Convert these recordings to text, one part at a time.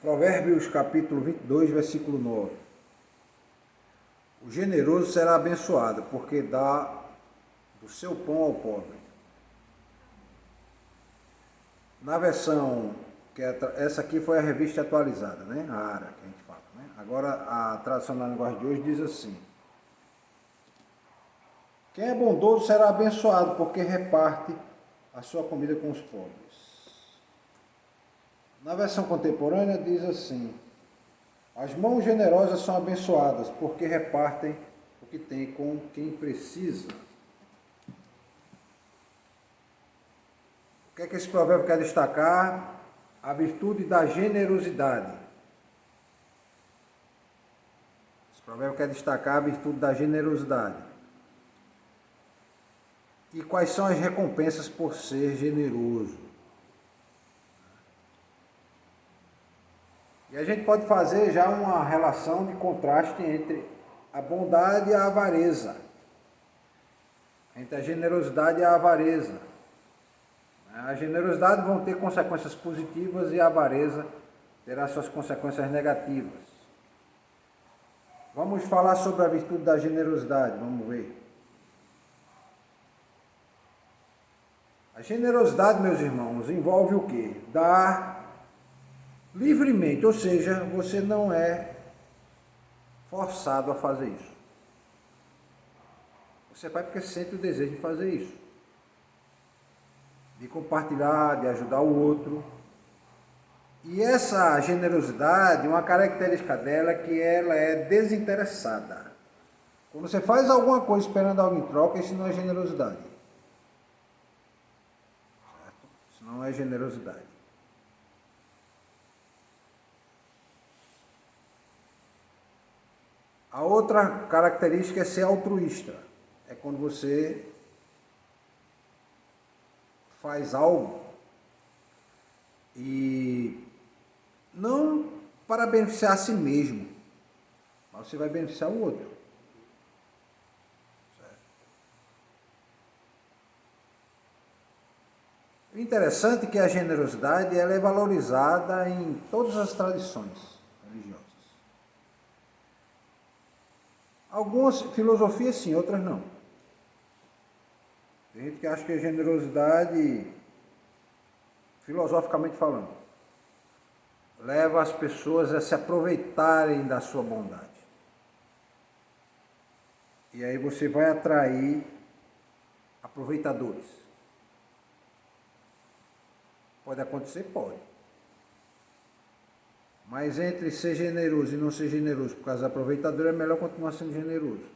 Provérbios capítulo 22, versículo 9. O generoso será abençoado, porque dá do seu pão ao pobre. Na versão, essa aqui foi a revista atualizada, né? A ARA, que a gente fala, né? Agora, a tradução na linguagem de hoje diz assim: quem é bondoso será abençoado, porque reparte a sua comida com os pobres. Na versão contemporânea diz assim: as mãos generosas são abençoadas, porque repartem o que tem com quem precisa. O que é que esse provérbio quer destacar? A virtude da generosidade. Esse provérbio quer destacar a virtude da generosidade. E quais são as recompensas por ser generoso? E a gente pode fazer já uma relação de contraste entre a bondade e a avareza. Entre a generosidade e a avareza. A generosidade vão ter consequências positivas e a avareza terá suas consequências negativas. Vamos falar sobre a virtude da generosidade, vamos ver. A generosidade, meus irmãos, envolve o quê? Dar livremente, ou seja, você não é forçado a fazer isso. Você vai porque sente o desejo de fazer isso. De compartilhar, de ajudar o outro. E essa generosidade, uma característica dela é que ela é desinteressada. Quando você faz alguma coisa esperando algo em troca, isso não é generosidade. Certo? Isso não é generosidade. A outra característica é ser altruísta. É quando você faz algo e não para beneficiar a si mesmo, mas você vai beneficiar o outro. Certo? O interessante é que a generosidade ela é valorizada em todas as tradições religiosas. Algumas filosofias sim, outras não. Tem gente que acha que a generosidade, filosoficamente falando, leva as pessoas a se aproveitarem da sua bondade. E aí você vai atrair aproveitadores. Pode acontecer? Pode. Mas entre ser generoso e não ser generoso por causa do aproveitador, é melhor continuar sendo generoso.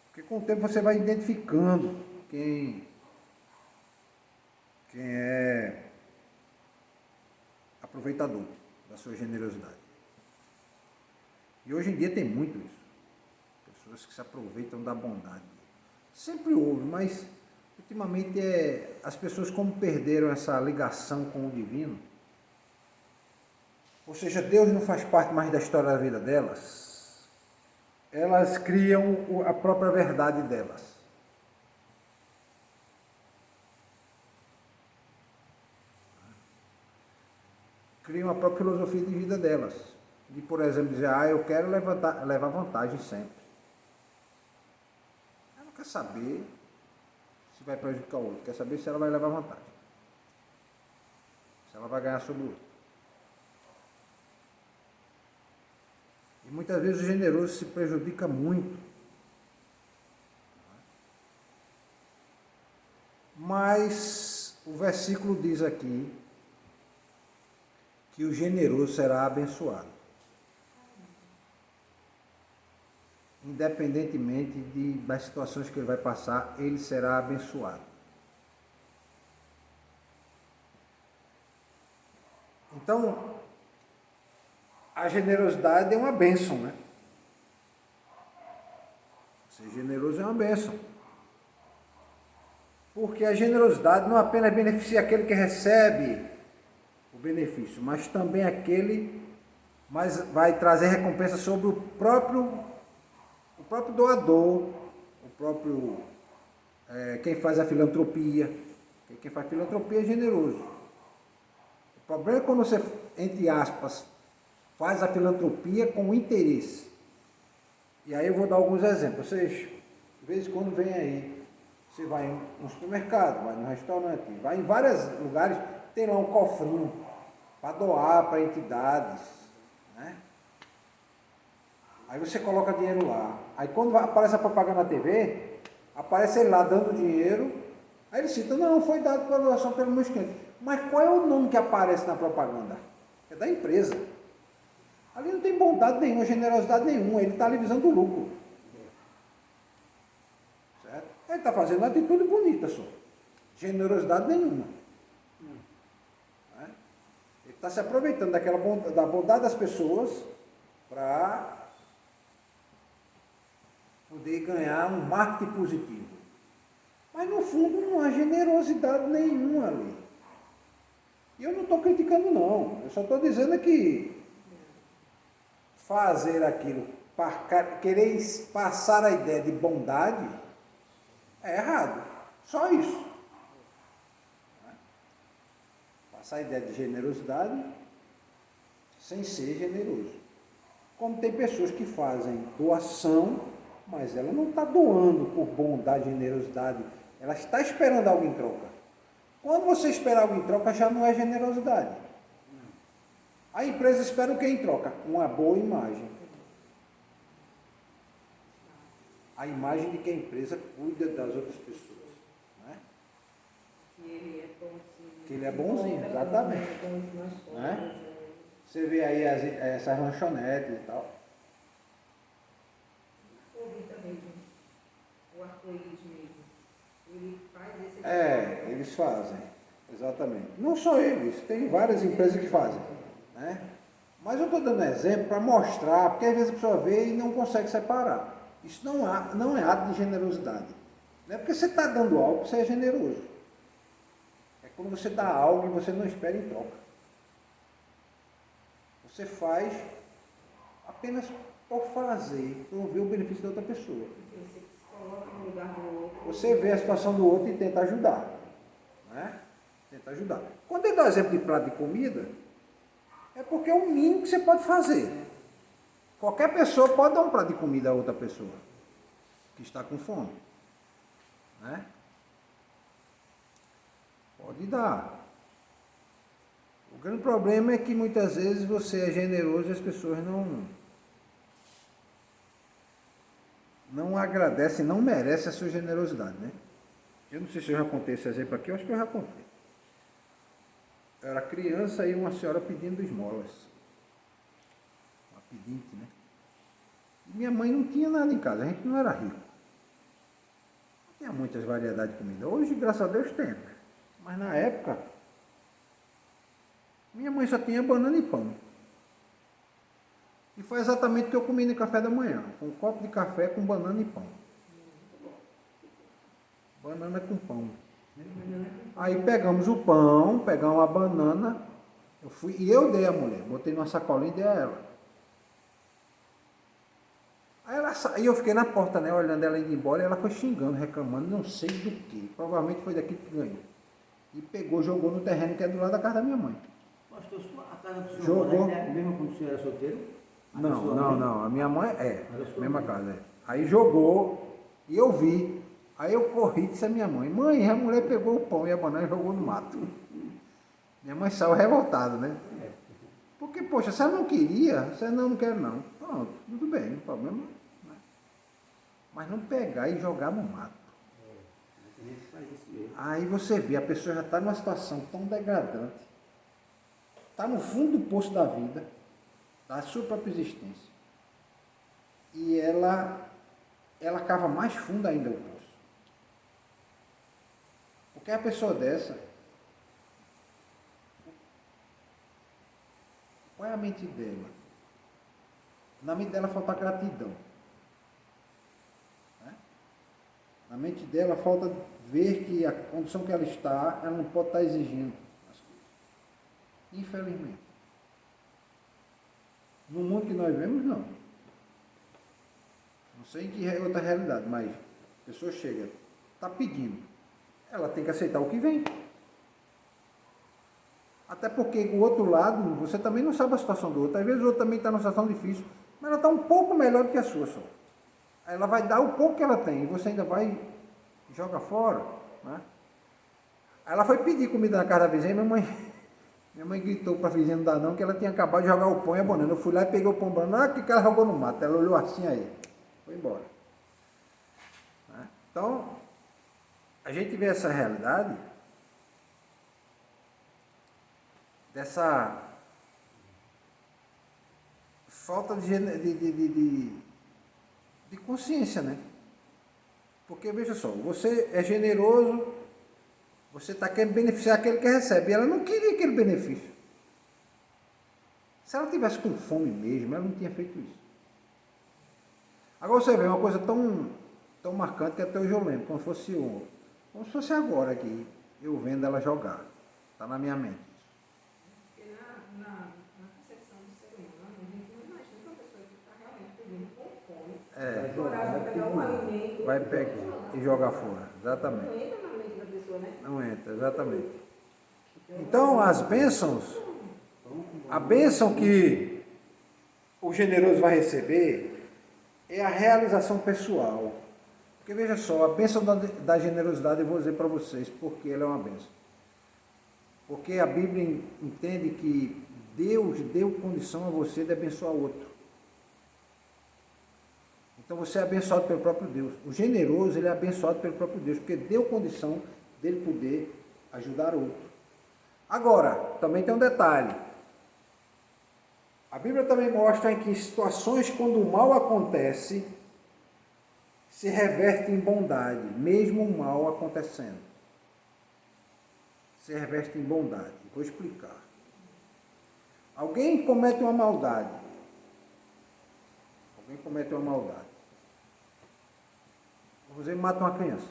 Porque com o tempo você vai identificando quem é aproveitador da sua generosidade. E hoje em dia tem muito isso. Pessoas que se aproveitam da bondade. Sempre houve, mas ultimamente as pessoas como perderam essa ligação com o divino, ou seja, Deus não faz parte mais da história da vida delas, elas criam a própria verdade delas. Criam a própria filosofia de vida delas. De, por exemplo, dizer, eu quero levar vantagem sempre. Ela não quer saber se vai prejudicar o outro, quer saber se ela vai levar vantagem. Se ela vai ganhar sobre o outro. E muitas vezes o generoso se prejudica muito. Mas o versículo diz aqui que o generoso será abençoado. Independentemente das situações que ele vai passar, ele será abençoado. Então, a generosidade é uma bênção, né? Ser generoso é uma bênção. Porque a generosidade não apenas beneficia aquele que recebe o benefício, mas também mas vai trazer recompensa sobre o próprio doador, o próprio quem faz a filantropia, Porque quem faz filantropia é generoso. O problema é quando você, entre aspas, faz a filantropia com interesse. E aí eu vou dar alguns exemplos. Vocês, de vez em quando, vem aí. Você vai em um supermercado, vai num restaurante, vai em vários lugares, tem lá um cofrinho para doar para entidades, né? Aí você coloca dinheiro lá. Aí quando aparece a propaganda na TV, aparece ele lá dando dinheiro. Aí ele cita, não, foi dado para doação pelo meu cliente. Mas qual é o nome que aparece na propaganda? É da empresa. Ali não tem bondade nenhuma, generosidade nenhuma, ele está ali visando o lucro. Certo? Ele está fazendo uma atitude bonita só. Generosidade nenhuma. Né? Ele está se aproveitando da bondade das pessoas para poder ganhar um marketing positivo. Mas no fundo não há generosidade nenhuma ali. E eu não estou criticando não, eu só estou dizendo que fazer aquilo para querer passar a ideia de bondade é errado. Só isso. Passar a ideia de generosidade sem ser generoso. Como tem pessoas que fazem doação, mas ela não está doando por bondade, generosidade, ela está esperando algo em troca. Quando você espera algo em troca, já não é generosidade. A empresa espera o que em troca? Uma boa imagem. A imagem de que a empresa cuida das outras pessoas. Né? Que ele é bonzinho, exatamente. Né? Você vê aí essas lanchonetes e tal. O arco-íris mesmo. Ele faz esse... Eles fazem, exatamente. Não só eles, tem várias empresas que fazem. Né? Mas eu estou dando exemplo para mostrar, porque às vezes a pessoa vê e não consegue separar. Isso não é ato de generosidade. Não é porque você está dando algo que você é generoso. É quando você dá algo e você não espera em troca. Você faz apenas por fazer, por ver o benefício da outra pessoa. Você se coloca no lugar do outro. Você vê a situação do outro e tenta ajudar. Né? Tenta ajudar. Quando eu dou exemplo de prato de comida, é porque é o mínimo que você pode fazer. Qualquer pessoa pode dar um prato de comida a outra pessoa que está com fome. Né? Pode dar. O grande problema é que muitas vezes você é generoso e as pessoas não agradecem, não merecem a sua generosidade. Né? Eu não sei se eu já contei esse exemplo aqui, eu acho que eu já contei. Eu era criança e uma senhora pedindo esmolas. Uma pedinte, né? E minha mãe não tinha nada em casa, a gente não era rico. Não tinha muitas variedades de comida. Hoje, graças a Deus, tem. Mas na época, minha mãe só tinha banana e pão. E foi exatamente o que eu comi no café da manhã. Um copo de café com banana e pão. Banana com pão. Aí pegamos o pão, pegamos a banana, eu dei a mulher, botei numa sacolinha e dei a ela. Aí eu fiquei na porta, né, olhando ela indo embora, e ela foi xingando, reclamando, não sei do que. Provavelmente foi daqui que ganhou. E pegou, jogou no terreno que é do lado da casa da minha mãe. Pastor, a casa do senhor Jogou. é a mesma quando o senhor era solteiro? Não. A minha mãe mesma casa. É. Aí jogou, e eu vi. Aí eu corri e disse a minha mãe, a mulher pegou o pão e a banana e jogou no mato. Minha mãe saiu revoltada, né? Porque, poxa, se ela não queria, você não quer não. Pronto, tudo bem, não problema. Né? Mas não pegar e jogar no mato. Aí você vê, a pessoa já está numa situação tão degradante. Está no fundo do poço da vida, da sua própria existência. E ela cava mais fundo ainda o poço. Porque a pessoa dessa, qual é a mente dela? Na mente dela falta gratidão. Né? Na mente dela falta ver que a condição que ela está, ela não pode estar exigindo as coisas. Infelizmente. No mundo que nós vemos, não. Não sei em que é outra realidade, mas a pessoa chega, está pedindo. Ela tem que aceitar o que vem. Até porque o outro lado, você também não sabe a situação do outro. Às vezes o outro também está numa situação difícil, mas ela está um pouco melhor do que a sua só. Aí ela vai dar o pouco que ela tem e você ainda vai e joga fora, né? Aí ela foi pedir comida na casa da vizinha e minha mãe gritou para a vizinha não dar não, que ela tinha acabado de jogar o pão e a banana. Eu fui lá e peguei o pão e a banana, que ela jogou no mato. Ela olhou assim aí, foi embora. Né? Então, a gente vê essa realidade dessa falta de consciência, né? Porque, veja só, você é generoso, você está querendo beneficiar aquele que recebe, e ela não queria aquele benefício. Se ela tivesse com fome mesmo, ela não tinha feito isso. Agora você vê uma coisa tão marcante que até hoje eu lembro, como se fosse agora aqui, eu vendo ela jogar. Está na minha mente. Porque na concepção do ser humano, a gente não imagina que uma pessoa que está realmente pedindo com fome, vai pegar um alimento Vai pegar e jogar fora, exatamente. não entra na mente da pessoa, né? Não entra, exatamente. Então, as bênçãos, a bênção que o generoso vai receber é a realização pessoal. Porque veja só, a bênção da generosidade eu vou dizer para vocês porque ela é uma bênção. Porque a Bíblia entende que Deus deu condição a você de abençoar o outro. Então você é abençoado pelo próprio Deus. O generoso, ele é abençoado pelo próprio Deus, porque deu condição dele poder ajudar o outro. Agora, também tem um detalhe. A Bíblia também mostra em que situações quando o mal acontece, se reverte em bondade, mesmo o mal acontecendo. Se reverte em bondade. Vou explicar. Alguém comete uma maldade. Você mata uma criança.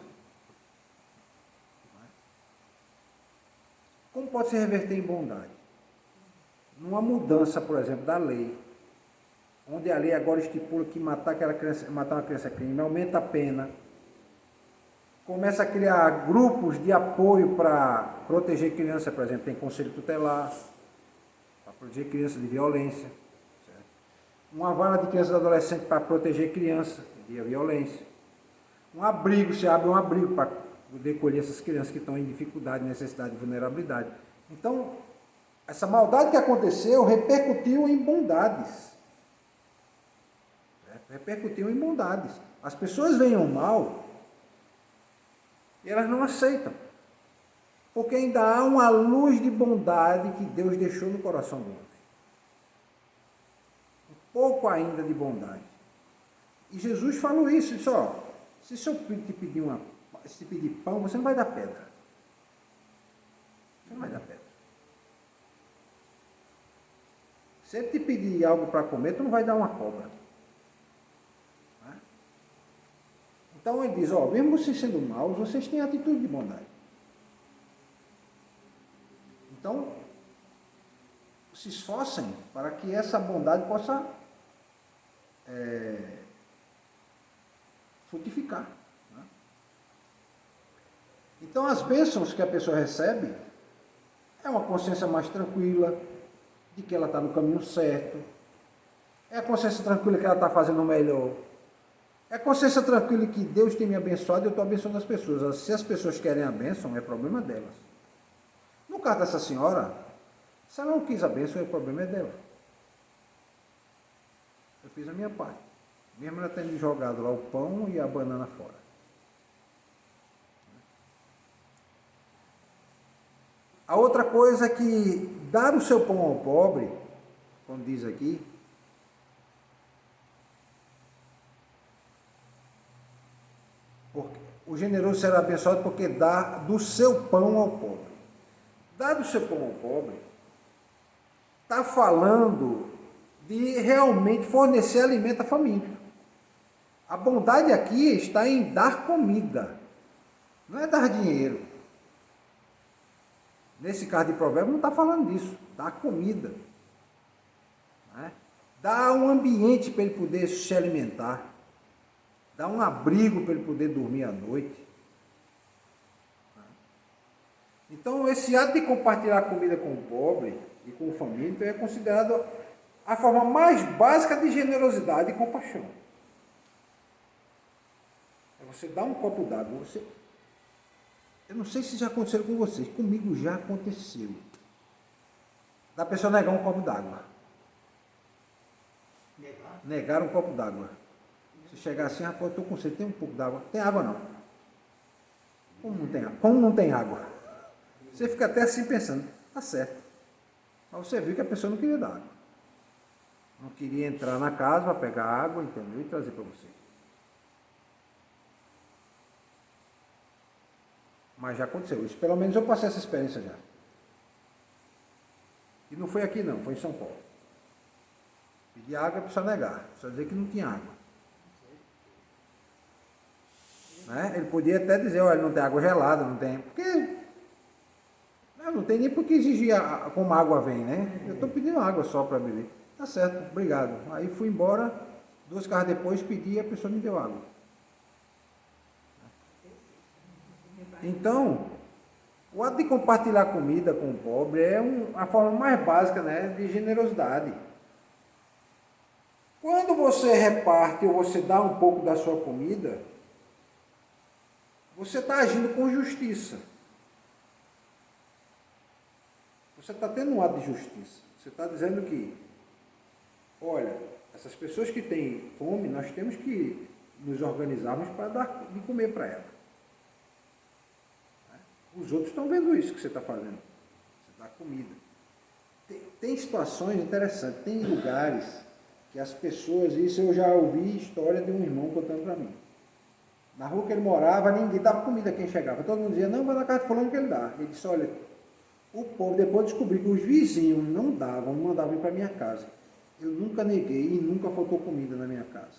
Como pode se reverter em bondade? Numa mudança, por exemplo, da lei, onde a lei agora estipula que matar uma criança é crime, aumenta a pena, começa a criar grupos de apoio para proteger criança, por exemplo, tem conselho tutelar, para proteger criança de violência, certo? Uma vara de criança e adolescente para proteger criança de violência, um abrigo, se abre um abrigo para poder colher essas crianças que estão em dificuldade, necessidade e vulnerabilidade. Então, essa maldade que aconteceu repercutiu em bondades. Certo? Repercutiu em bondades. As pessoas veem o mal e elas não aceitam. Porque ainda há uma luz de bondade que Deus deixou no coração do homem. Um pouco ainda de bondade. E Jesus falou isso, disse, ó, se eu te pedir pão, você não vai dar pedra. Você não vai dar pedra. Se ele te pedir algo para comer, tu não vai dar uma cobra. Né? Então ele diz, ó, mesmo vocês sendo maus, vocês têm atitude de bondade. Então, se esforcem para que essa bondade possa frutificar. Né? Então, as bênçãos que a pessoa recebe é uma consciência mais tranquila de que ela está no caminho certo, é a consciência tranquila que ela está fazendo o melhor, é a consciência tranquila que Deus tem me abençoado e eu estou abençoando as pessoas. Se as pessoas querem a bênção, é problema delas. No caso dessa senhora, se ela não quis a bênção, o problema é dela. Eu fiz a minha parte. Mesmo ela tendo jogado lá o pão e a banana fora. A outra coisa é que dar o seu pão ao pobre, como diz aqui, porque o generoso será abençoado porque dá do seu pão ao pobre. Dar do seu pão ao pobre está falando de realmente fornecer alimento à família. A bondade aqui está em dar comida, não é dar dinheiro. Nesse caso de provérbio não está falando disso, dar comida. Né? Dar um ambiente para ele poder se alimentar, dar um abrigo para ele poder dormir à noite. Então, esse ato de compartilhar comida com o pobre e com o faminto é considerado a forma mais básica de generosidade e compaixão. É você dar um copo d'água. Eu não sei se já aconteceu com vocês, comigo já aconteceu. Da pessoa negar um copo d'água. Negar um copo d'água. Se chegar assim, rapaz, eu estou com sede, tem um pouco d'água. Tem água não. Como não tem água? Como não tem água? Você fica até assim pensando, tá certo. Mas você viu que a pessoa não queria dar água. Não queria entrar na casa para pegar água, entendeu? E trazer para você. Mas já aconteceu isso. Pelo menos eu passei essa experiência já. E não foi aqui não, foi em São Paulo. Pedir água é para negar, só dizer que não tinha água. Né? Ele podia até dizer, olha, não tem água gelada, não tem. Porque não tem nem porque exigir como a água vem, né? Eu estou pedindo água só para beber. Tá certo, obrigado. Aí fui embora, 2 carros depois pedi e a pessoa me deu água. Então, o ato de compartilhar comida com o pobre é a forma mais básica, né, de generosidade. Quando você reparte ou você dá um pouco da sua comida, você está agindo com justiça. Você está tendo um ato de justiça. Você está dizendo que, olha, essas pessoas que têm fome, nós temos que nos organizarmos para dar de comer para elas. Os outros estão vendo isso que você está fazendo. Você dá comida. Tem situações interessantes, tem lugares que as pessoas, isso eu já ouvi história de um irmão contando para mim. Na rua que ele morava, ninguém dava comida a quem chegava. Todo mundo dizia, não, vai na casa de fulano que ele dá. Ele disse, olha, o povo depois descobriu que os vizinhos não davam, não mandavam ir para minha casa. Eu nunca neguei e nunca faltou comida na minha casa.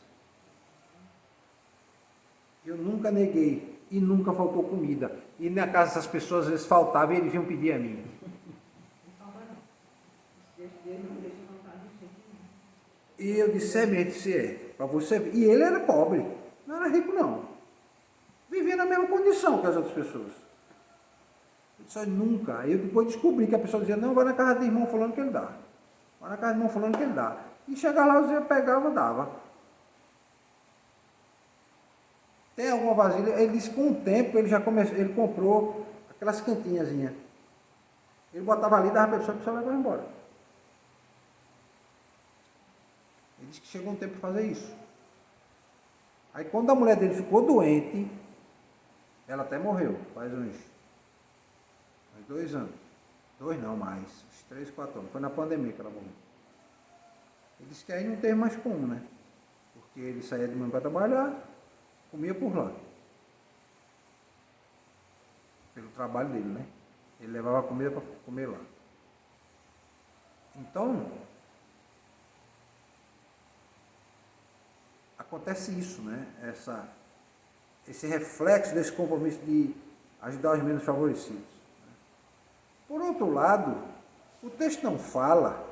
Eu nunca neguei e nunca faltou comida. E na casa dessas pessoas, às vezes faltava e eles vinham pedir a mim. E eu disse, é mesmo, se é, para você ver. E ele era pobre, não era rico não. Vivia na mesma condição que as outras pessoas. Eu disse, nunca. Aí eu depois descobri que a pessoa dizia, não, vai na casa do irmão fulano que ele dá. Vai na casa do irmão fulano que ele dá. E chegava lá, eu dizia, pegava, dava. Tem alguma vasilha? Ele disse que com o tempo ele já começou, ele comprou aquelas quentinhazinhas. Ele botava ali, dava para a pessoa levava embora. Ele disse que chegou um tempo para fazer isso. Aí quando a mulher dele ficou doente, ela até morreu, faz uns 2 anos. 2 não, mais, uns 3, 4 anos. Foi na pandemia que ela morreu. Ele disse que aí não teve mais como, né? Porque ele saía de manhã para trabalhar, comia por lá. Pelo trabalho dele, né? Ele levava a comida para comer lá. Então, acontece isso, né? Esse reflexo desse compromisso de ajudar os menos favorecidos. Por outro lado, o texto não fala,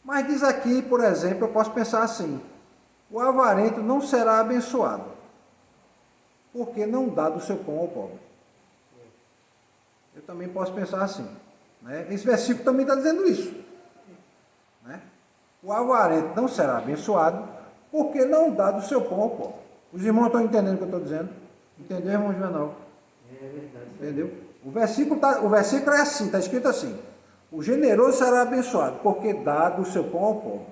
mas diz aqui, por exemplo, eu posso pensar assim, o avarento não será abençoado, porque não dá do seu pão ao pobre. Eu também posso pensar assim. Né? Esse versículo também está dizendo isso. Né? O avarento não será abençoado, porque não dá do seu pão ao pobre. Os irmãos estão entendendo o que eu estou dizendo? Entendeu, irmão Juvenal? É verdade. Entendeu? O versículo é assim, está escrito assim. O generoso será abençoado, porque dá do seu pão ao pobre.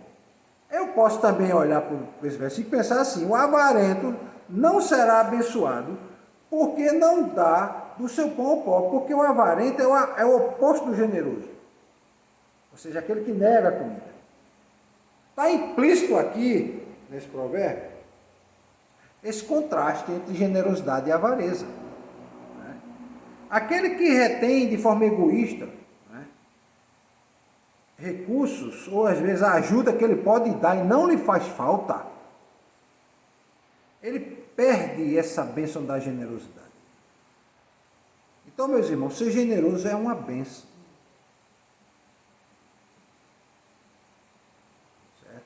Eu posso também olhar para esse versículo e pensar assim, o avarento não será abençoado, porque não dá do seu pão ao pobre, porque o avarento é o oposto do generoso. Ou seja, aquele que nega a comida. Está implícito aqui, nesse provérbio, esse contraste entre generosidade e avareza. Né? Aquele que retém de forma egoísta, né, recursos, ou às vezes a ajuda que ele pode dar e não lhe faz falta, ele perde essa bênção da generosidade. Então, meus irmãos, ser generoso é uma bênção. Certo?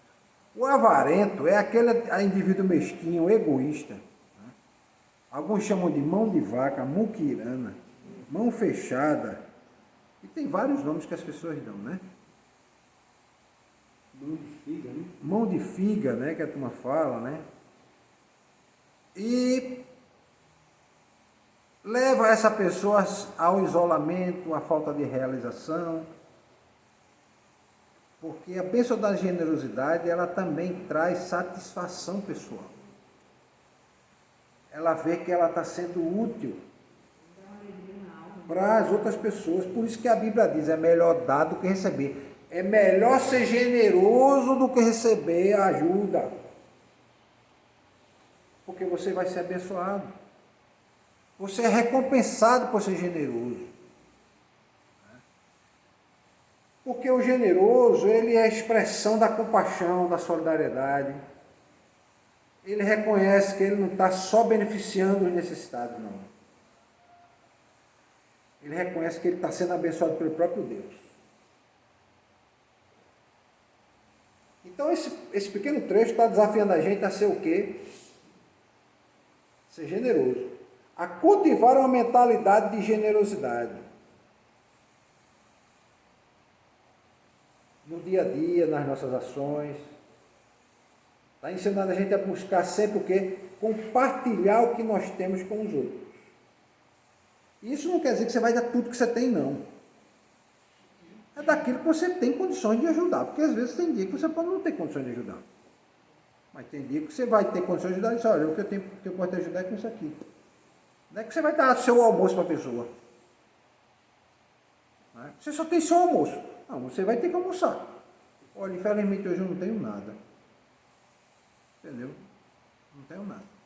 O avarento é aquele indivíduo mesquinho, egoísta. Né? Alguns chamam de mão de vaca, muquirana. mão fechada, e tem vários nomes que as pessoas dão, né? Mão de figa, né? Mão de figa, né, que a turma fala, né? E leva essa pessoa ao isolamento, à falta de realização, porque a pessoa da generosidade, ela também traz satisfação pessoal. Ela vê que ela está sendo útil para as outras pessoas. Por isso que a Bíblia diz, é melhor dar do que receber. É melhor ser generoso do que receber ajuda. Porque você vai ser abençoado. Você é recompensado por ser generoso. Porque o generoso, ele é a expressão da compaixão, da solidariedade. Ele reconhece que ele não está só beneficiando os necessitados, não. Ele reconhece que ele está sendo abençoado pelo próprio Deus. Então, esse pequeno trecho está desafiando a gente a ser o quê? Ser generoso. A cultivar uma mentalidade de generosidade. No dia a dia, nas nossas ações. Está ensinando a gente a buscar sempre o quê? Compartilhar o que nós temos com os outros. Isso não quer dizer que você vai dar tudo que você tem, não. É daquilo que você tem condições de ajudar. Porque às vezes tem dia que você pode não ter condições de ajudar. Mas tem dia que você vai ter condições de ajudar e diz, olha, o que eu posso te ajudar é com isso aqui. Não é que você vai dar seu almoço para a pessoa. Você só tem seu almoço. Não, você vai ter que almoçar. Olha, infelizmente hoje eu não tenho nada. Entendeu? Não tenho nada.